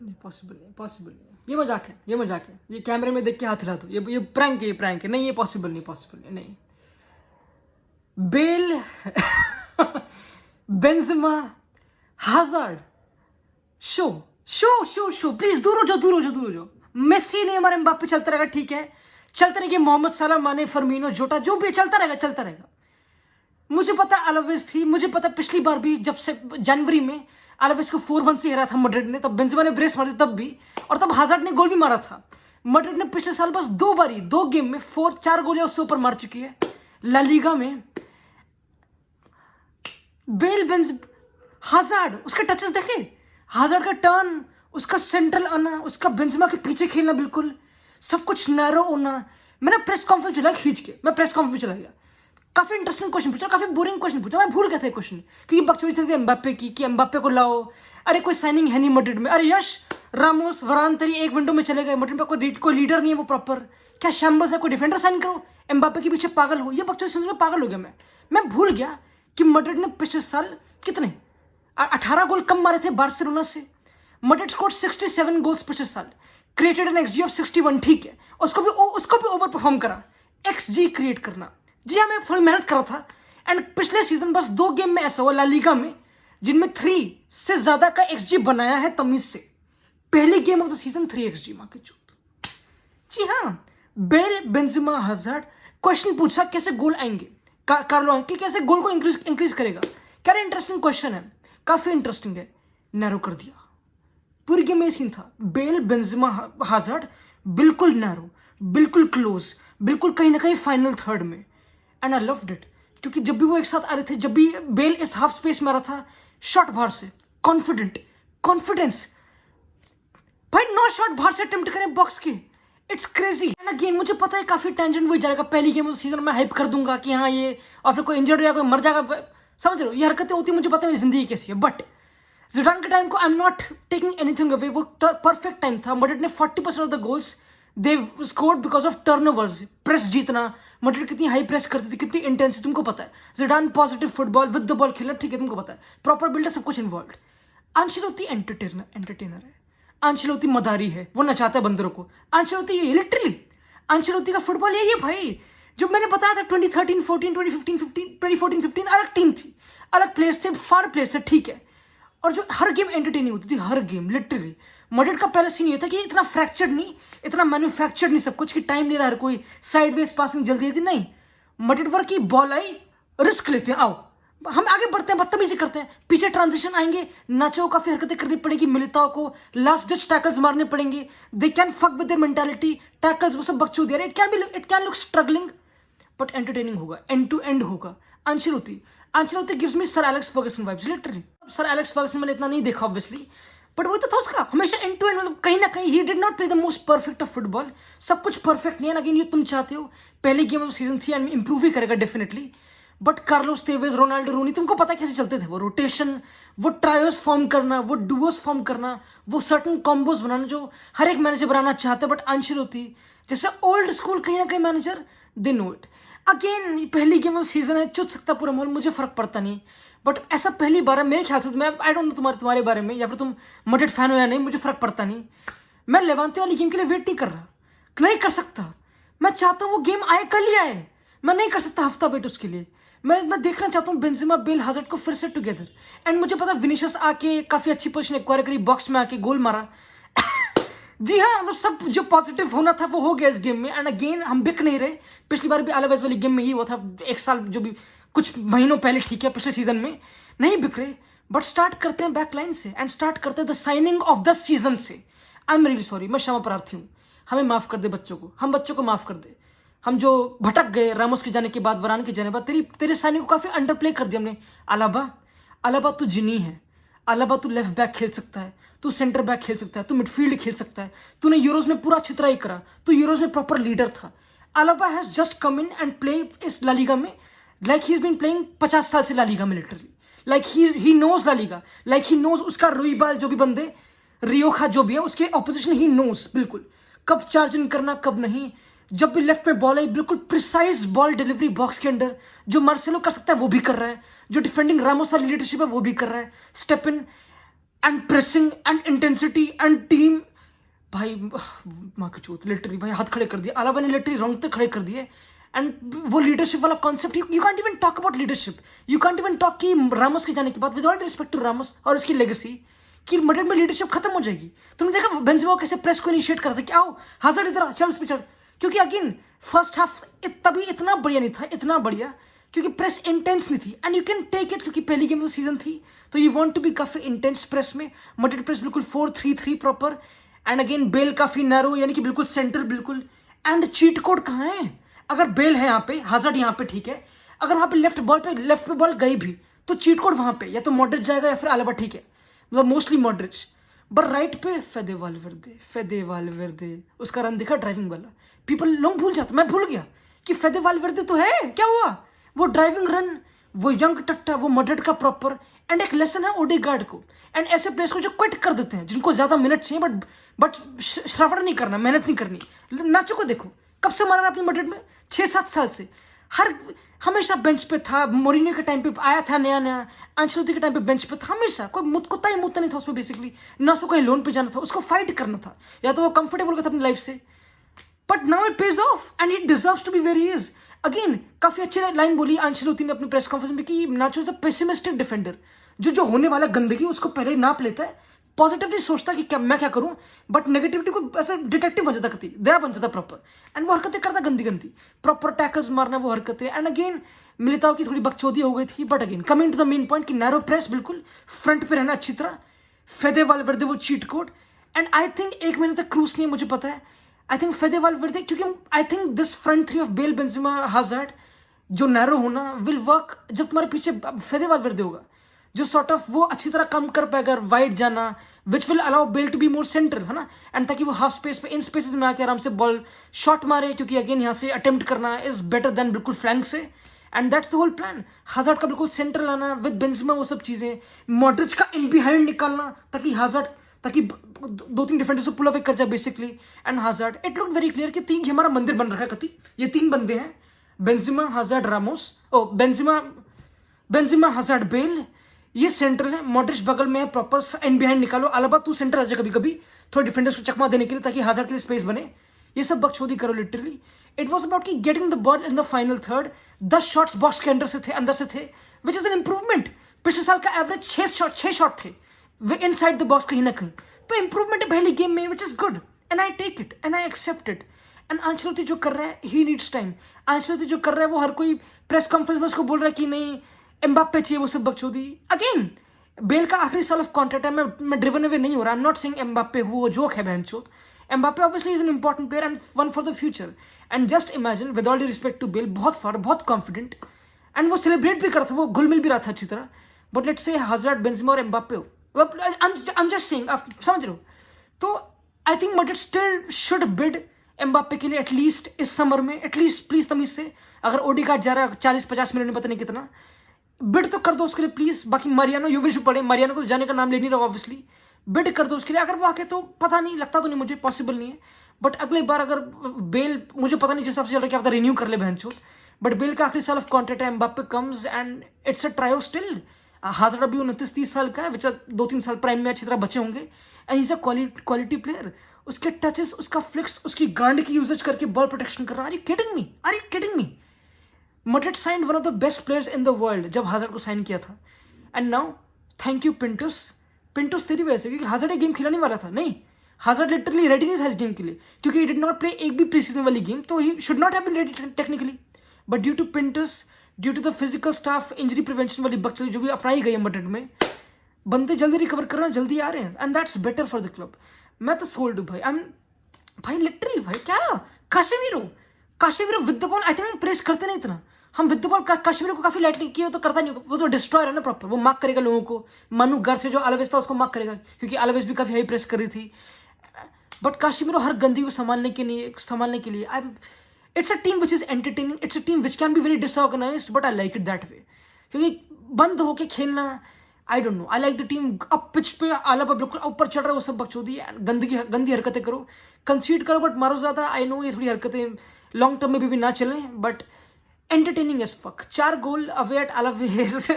नहीं, पॉसिबल नहीं, पॉसिबल नहीं, ये मजाक है, ये मजाक है, ये कैमरे में देख के हाथ हिला दो, ये प्रैंक है, ये प्रैंक है, नहीं ये पॉसिबल नहीं, पॉसिबल नहीं। Bale Benzema Hazard show show show show, please दूर हो जाओ, दूर हो जाओ, दूर हो जाओ। मेसी ने हमारे एम्बाप्पे चलता रहेगा, ठीक है, चलते रहेंगे, मोहम्मद सलाह, माने, फर्मीनो, जोटा, जो भी चलता रहेगा, चलता रहेगा। मुझे पता अलावेज थी, मुझे पता पिछली बार भी जब से जनवरी में अलावेज को 4-1 से हरा था मड्रिड ने, तब बेंजेमा ने ब्रेस मारी तब भी, और तब हाजार्ड ने गोल भी मारा था। मड्रिड ने पिछले साल बस 2 बारी 2 गेम में 4 गोल या उससे ऊपर मार चुकी है। ला लीगा में बेल बेंज हाजार्ड, उसके टचेस देखे, हाजार्ड का टर्न, उसका सेंट्रल आना, उसका बेंजेमा के पीछे खेलना, बिल्कुल सब कुछ नैरो होना। मैंने प्रेस कॉन्फ्रेंस चला खींच के, मैं प्रेस कॉन्फ्रेंस में चला गया, काफी इंटरेस्टिंग क्वेश्चन पूछा, काफी बोरिंग क्वेश्चन पूछा, मैं भूल गया था क्वेश्चन, क्योंकि बकचोदी चलती है एम्बाप्पे की कि एम्बाप्पे को लाओ, अरे कोई साइनिंग है नहीं मड्रिड में, अरे यश रामोस वरान तेरी एक विंडो में चले गए, मड्रिड में कोई लीडर नहीं है वो प्रॉपर, क्या शैम्बल्स है, कोई डिफेंडर साइन करो, एम्बाप्पे के पीछे पागल हो, ये बकचोदी सुनने में पागल हो गया मैं भूल गया कि मड्रिड ने पिछले साल कितने 18 गोल कम मारे थे बार्सिलोना से। मड्रिड स्कोर्ड 67 गोल्स पिछले साल, क्रिएटेड एन एक्सजी ऑफ 61, ठीक है, उसको भी ओवर परफॉर्म करा, एक्सजी क्रिएट करना, जी हाँ, मैं थोड़ी मेहनत करा था। एंड पिछले सीजन बस 2 गेम में ऐसा हुआ ला लीगा में जिनमें 3 से ज्यादा का एक्सजी बनाया है तमीज से। पहली game of the season 3 XD, मां की चूत। जी हाँ, बेल बेंजेमा हाजार्ड, क्वेश्चन पूछा कैसे गोल आएंगे, कार्लो कि कैसे गोल को इंक्रीज करेगा, क्या इंटरेस्टिंग क्वेश्चन है, काफी इंटरेस्टिंग है, नैरो कर दिया। पूरी गेम में सीन था, बेल बेंजेमा हाजार्ड बिल्कुल नैरो, बिल्कुल क्लोज, बिल्कुल कहीं ना कहीं फाइनल थर्ड में, एंड आई लव्ड इट, क्योंकि जब भी वो एक साथ आ रहे थे, जब भी बेल इस हाफ स्पेस में आ रहा था, शॉट बाहर से, कॉन्फिडेंस, भाई 9 शॉट बाहर से अटेम्प्ट करें बॉक्स के, इट्स क्रेजी। एंड अगेन मुझे पता है काफी टेंशन हो जाएगा, पहली गेम उस सीजन में हाइप कर दूंगा कि हाँ ये, और फिर कोई इंजर्ड हो जाएगा, कोई मर जाएगा, समझ रहे हो, ये हरकतें होती, मुझे पता है मेरी जिंदगी कैसी है, बट जिडान के टाइम को आई am not taking anything away, वो परफेक्ट टाइम था। मड्रिड ने 40% of the goals they scored because of turnovers, press जीतना, मड्रिड कितनी हाई प्रेस करती थी, कितनी इंटेंसिटी, तुमको पता है, Zidane positive football with the ball खेलना, ठीक है, तुमको पता है, प्रॉपर बिल्डर, सब कुछ इन्वॉल्व। अंचेलोत्ती एंटरटेनर है, अंचेलोत्ती मदारी है, वो नचाता है बंदरों को, अंचेलोत्ती ये लिटरली, अंचेलोत्ती का फुटबॉल यही है भाई। जो मैंने बताया था 2013, 14, 2014, 15 अलग टीम थी, अलग प्लेयर्स थे, फार प्लेयर्स थे, ठीक है, और जो हर गेम एंटरटेनिंग होती थी, हर गेम लिटरली। मड्रिड का पहला सीन ये था कि इतना फ्रैक्चर्ड नहीं, इतना मैन्युफैक्चर्ड नहीं सब कुछ, कि टाइम ले रहा है कोई, साइडवेज पासिंग जल्दी थी, नहीं, मड्रिड वर्क की बॉल आई, रिस्क लेते हैं, आओ हम आगे बढ़ते हैं, बदतमीजी करते हैं, पीछे ट्रांजिशन आएंगे, नाचो, काफी हरकतें करनी पड़ेगी, मिलिताओ को लास्ट डच टैकल्स मारने पड़ेंगे, they can fuck with their mentality, tackles वो सब बकचोदी है, it can look struggling but entertaining होगा, एंड टू एंड होगा। Ancelotti gives me sir Alex Ferguson vibes, literally. Sir Alex Ferguson मैंने इतना नहीं देखा ऑब्वियसली, बट वो तो था उसका हमेशा एंड टू एंड, मतलब कहीं ना कहीं he did not play the most perfect of football, सब कुछ परफेक्ट नहीं है, अगेन ये तुम चाहते हो, पहली game of season 3 and improve ही करेगा definitely, but Carlos Tevez, Ronaldo, Rooney, तुमको पता है कैसे चलते थे वो, रोटेशन, वो ट्रायोस फॉर्म करना, वो डुओस फॉर्म करना, वो सर्टन कॉम्बोज बनाना जो हर एक मैनेजर बनाना चाहता है, बट अंचेलोत्ती जैसे ओल्ड स्कूल कहीं ना कहीं manager, they know it. Again पहली गेम ऑफ सीजन है, चुत सकता पूरा माहौल, मुझे फर्क पड़ता नहीं, बट ऐसा पहली बार है मेरे ख्याल से, मैं आई डोंट नो तुम्हारे बारे में, या फिर तुम मड्रिड फैन हो या नहीं, मुझे फर्क पड़ता नहीं, मैं लेवांते वाली गेम के लिए वेट नहीं कर रहा, नहीं कर सकता, मैं चाहता हूँ वो गेम आए, कल ही आए, मैं नहीं कर सकता हफ्ता वेट उसके लिए, मैं देखना चाहता हूँ बेंजेमा, बेल, हाजार्ड को फिर से टुगेदर। एंड मुझे पता विनीशियस आके काफी अच्छी पोजीशन एक्वायर करी, बॉक्स में आके गोल मारा जी हाँ, मतलब सब जो पॉजिटिव होना था वो हो गया इस गेम में, एंड अगेन हम बिक नहीं रहे, पिछली बार भी अलावेज वाली गेम में ही हुआ था, एक साल जो भी कुछ महीनों पहले, ठीक है, पिछले सीजन में नहीं बिक रहे, बट स्टार्ट करते हैं बैकलाइन से, एंड स्टार्ट करते हैं the signing of the season से। आई एम रियली सॉरी, मैं क्षमा प्रार्थी हूँ, हमें माफ कर दे बच्चों को, हम बच्चों को माफ कर दे, हम जो भटक गए रामोस के जाने के बाद, वरान के जाने के बाद, तेरे साइनिंग को काफी अंडर प्ले कर दिया हमने। अलाबा तू जिनी है, अलाबा तू लेफ्ट बैक खेल सकता है, तू सेंटर बैक खेल सकता है, तू मिडफील्ड खेल सकता है, तूने यूरोज में पूरा अच्छी तरह ही करा, तू यूरोज में प्रॉपर लीडर था। Alaba has just come in and play इस ला लीगा में like he is been playing 50 साल से ला लीगा में, literally, like he knows La Liga, like he knows उसका रुईबाल जो भी बंदे, रियोखा जो भी है, उसके ऑपोजिशन ही नोज बिल्कुल, कब चार्ज इन करना कब नहीं, जब भी लेफ्ट में बॉल आई बिल्कुल प्रिसाइज बॉल डिलीवरी बॉक्स के अंदर, जो मार्सेलो कर सकता है वो भी कर रहा है, जो डिफेंडिंग रामोस वाली लीडरशिप है वो भी कर रहा है, step in, and pressing and intensity and team. भाई माँ की चोट, लिटरली भाई हाथ खड़े कर दिए अलावा ने, लिटरली रोंगटे खड़े कर दिए। एंड वो लीडरशिप वाला concept, you can't even talk about leadership, you can't even talk कि रामोस के जाने के बाद, with all respect to Ramos और उसकी लेगेसी, कि मैड्रिड में लीडरशिप खत्म हो जाएगी। तुमने देखा बेंजेमा कैसे प्रेस को इनिशिएट करते कि आओ हाजिर इधर चल इस पे चल, क्योंकि अगेन फर्स्ट हाफ तभी इतना बढ़िया नहीं था, इतना बढ़िया क्योंकि प्रेस इंटेंस नहीं थी। And you can take it क्योंकि पहली गेम तो सीजन थी, तो यू वांट टू बी काफी इंटेंस प्रेस में। मैड्रिड प्रेस बिल्कुल 4-3-3 प्रॉपर। एंड अगेन बेल काफी नैरो, यानी कि बिल्कुल सेंट्रल बिल्कुल। एंड चीट कोड कहाँ है? अगर बेल है यहाँ पे, हाजार्ड यहाँ पे, ठीक है, अगर वहां पे लेफ्ट पे बॉल गई भी तो चीट कोड वहां पे या तो मॉड्रिच जाएगा या फिर अलावा, ठीक है, मतलब मोस्टली मॉड्रिच। बट राइट पे फेदे वालवेर्दे, उसका रन देखा ड्राइविंग वाला, पीपल लोग भूल जाते, मैं भूल गया कि फेदे वालवेर्दे तो है, क्या हुआ वो ड्राइविंग रन, वो यंग टट्टा, वो मॉड्रिच का प्रॉपर। एंड एक लेसन है ओडेगार्ड को एंड ऐसे प्लेयर्स को जो क्विट कर देते हैं, जिनको ज्यादा मिनट चाहिए बट श्रवण नहीं करना, मेहनत नहीं करनी। नाचो को देखो कब से मारा अपनी मैड्रिड में, 6-7 साल से, हमेशा बेंच पे था। मोरिनियो के टाइम पे आया था नया, अंचेलोटी के टाइम पे बेंच पे था, हमेशा कोई कुत्ता ही मुत्ता नहीं था उसमें बेसिकली, ना उसको कहीं लोन पे जाना था, उसको फाइट करना था, या तो वो कंफर्टेबल था अपनी लाइफ से। But now it pays off and he deserves to be where he is. Again काफी अच्छी लाइन बोली अंचेलोटी ने अपनी प्रेस कॉन्फ्रेंस में कि नाचो इज अ पेसिमिस्टिक डिफेंडर, जो होने वाला गंदगी उसको पहले नाप लेता है, पॉजिटिवली सोचता कि क्या मैं क्या करूं, बट नेगेटिविटी को ऐसे डिटेक्टिव बन जाता, कति दया बन जाता प्रॉपर। एंड वो हरकतें करता गंदी प्रॉपर टैकल्स मारना, वो हरकतें। एंड अगेन मिलिताओ की थोड़ी बकचोदी हो गई थी, but again coming to the main point कि नैरो प्रेस बिल्कुल फ्रंट पे रहना अच्छी तरह, फेदे वालवेर्दे वो cheat code. And I think 1 महीने तक क्रूज नहीं है, मुझे पता है, आई थिंक फेदे वालवेर्दे, क्योंकि I think this front three of Bale, Benzema, Hazard जो नैरो होना विल वर्क जब तुम्हारे पीछे फेदे वालवेर्दे होगा, जो सॉर्ट ऑफ वो अच्छी तरह कम कर पाएगा वाइड जाना, which will allow Bale to be more central, है ना। एंड ताकि वो हाफ स्पेस पे, इन स्पेसेस में आके आराम से बॉल शॉट मारे, क्योंकि अगेन यहाँ से अटेम्प्ट करना इज बेटर देन बिल्कुल फ्लैंक से। And that's the whole plan, Hazard का बिल्कुल सेंट्रल आना विद बेंजेमा, वो सब चीजें, मॉड्रिच का इन बिहाइंड निकालना ताकि हाजार्ड, ताकि 2-3 डिफेंडर्स को पुल अवे कर जाए basically. And hazard, it look very clear कि 3 हमारा मंदिर बन रहा है, कति ये 3 बंदे हैं, Benzema, Hazard, Ramos, Benzema, Hazard, Bale, ये सेंट्रल है। मॉड्रिच बगल में है प्रॉपर, इन बिहाइंड निकालो, अलावा तू सेंटर आ जाए कभी कभी थोड़े डिफेंडर्स को चकमा देने के लिए, ताकि हाजार्ड के लिए स्पेस बने। ये सब बकचोदी करो लिटरली। इट वाज अबाउट की getting the ball in the final third. 10 shots box के अंदर से थे, विच इज एन इंप्रूवमेंट। पिछले साल का एवरेज 6 शॉट थे वे इनसाइड द बॉक्स कहीं ना कहीं, तो इंप्रूवमेंट है पहली गेम में, which is good and I take it and I accept it. And Ancelotti जो कर रहा है, ही नीड्स टाइम। अंचेलोटी जो कर रहा है, वो हर कोई प्रेस कॉन्फ्रेंस में उसको बोल रहा है कि नहीं एम्बाप्पे चाहिए, वो सब बकचोदी। अगेन बेल का आखिरी साल ऑफ कॉन्ट्रैक्ट है, मैं ड्रिवन अवे नहीं हो रहा, I am not saying Mbappe वो जोक है बहनचोद। Mbappe obviously is an important player and one for the future. And just imagine, with all due respect to Bale, बहुत कॉन्फिडेंट, एंड वो सेलिब्रेट भी कर रहा था, वो घुल मिल भी रहा था अच्छी तरह। But let's say hazard, Benzema और एम्बाप्पे हो, आई एम जस्ट सेइंग, आप समझ रहे हो। तो I think Madrid still should bid Mbappe के लिए एटलीस्ट इस समर में, एटलीस्ट प्लीज तमीज से। अगर ओडेगार्ड जा रहा है 40-50 मिनट में, पता नहीं कितना, बिड तो कर दो उसके लिए प्लीज। बाकी मारियानो यूविच भी पड़े, मारियानो को जाने का नाम ले नहीं रहा ऑब्वियसली, बिड कर दो उसके लिए। अगर वो आके तो पता नहीं, लगता तो नहीं मुझे, पॉसिबल नहीं है, बट अगली बार अगर बेल, मुझे पता नहीं जिस हिसाब से चल रहा है क्या पता रिन्यू कर ले बहनचोद, बट बेल का आखिरी साल ऑफ कॉन्ट्रैक्ट है, Mbappe comes and it's a trio still. Hazard अभी 29-30 साल का है, विच 2-3 साल प्राइम में अच्छी तरह बचे होंगे, and is a quality player. उसके टचेस, उसका फ्लिक्स, उसकी गांड की यूजेज करके बॉल प्रोटेक्शन कर रहा है। Are you kidding me? Madrid signed one of the best players in the world जब हाजार्ड को साइन किया था। And now thank you Pintus तेरी वजह से, क्योंकि हाजार्ड एक गेम खिलाने वाला था नहीं, हाजार्ड लिटरली रेडी नहीं था इस गेम के लिए, क्योंकि ही डिड नॉट प्ले एक भी प्री सीजन वाली गेम, तो he should not have been ready technically. But due to Pintus, due to the physical staff, injury prevention वाली बकचोदी जो भी अपनाई गई है मैड्रिड में, बंदे जल्दी रिकवर कर रहे हैं, जल्दी आ रहे हैं, and that's better for the club. मैं तो सोल्ड हूँ भाई, भाई लिटरली भाई, क्या Casemiro with the ball, I think press करते नहीं इतना, हम विद द बॉल काशेमीरो को काफी लाइटली किया तो करता नहीं, वो तो डिस्ट्रॉयर है ना प्रॉपर, वो मार्क करेगा लोगों को, मनु घर से जो अलावेस था उसको मार्क करेगा, क्योंकि अलावेस भी काफी हाई प्रेस कर रही थी। बट काशेमीरो हर गंदी को संभालने के लिए it's a team which is entertaining, it's a team which can be very disorganised, but I like it that way, क्योंकि बंद होके खेलना, I don't know, I like the team अब पिच पे आला पर बिल्कुल ऊपर चढ़ रहा है, वो सब बकचोदी, गंदी हरकतें करो, कंसीड करो बट मारो ज्यादा। आई नो ये थोड़ी हरकतें लॉन्ग टर्म में भी ना चलें, but entertaining as fuck. 4 goal away at Alaves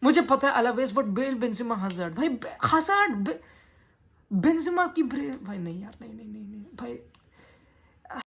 मुझे पता है Alaves, but Bale, Benzema, Hazard भाई, हजार्ड, बेंजेमा की भाई नहीं यार, नहीं नहीं नहीं नहीं भाई।